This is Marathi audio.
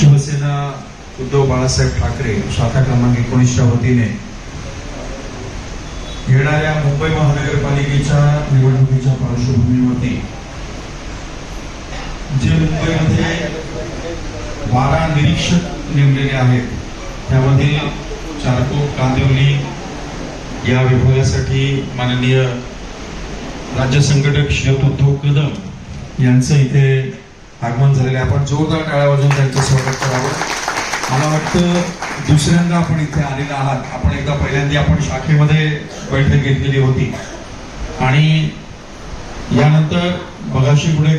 शिवसेना उद्धव बाळासाहेब ठाकरे शाखा क्रमांक 19च्या वतीने येणाऱ्या मुंबई महानगरपालिकेच्या निवडणुकीच्या पार्श्वभूमीवरती जे मुंबईमध्ये 12 निरीक्षक नेमलेले आहेत त्यामध्ये चारकोप कांदिवली या विभागासाठी माननीय राज्य संघटक श्री उद्धव कदम यांचं इथे आगमन झालेलं आहे। आपण जोरदार टाळ्या वाजवून त्यांचं स्वागत करावं। मला वाटतं दुसऱ्यांदा आपण इथे आलेला आहात। आपण एकदा पहिल्यांदा आपण शाखेमध्ये बैठक घेतलेली होती आणि यानंतर बघाशी पुढे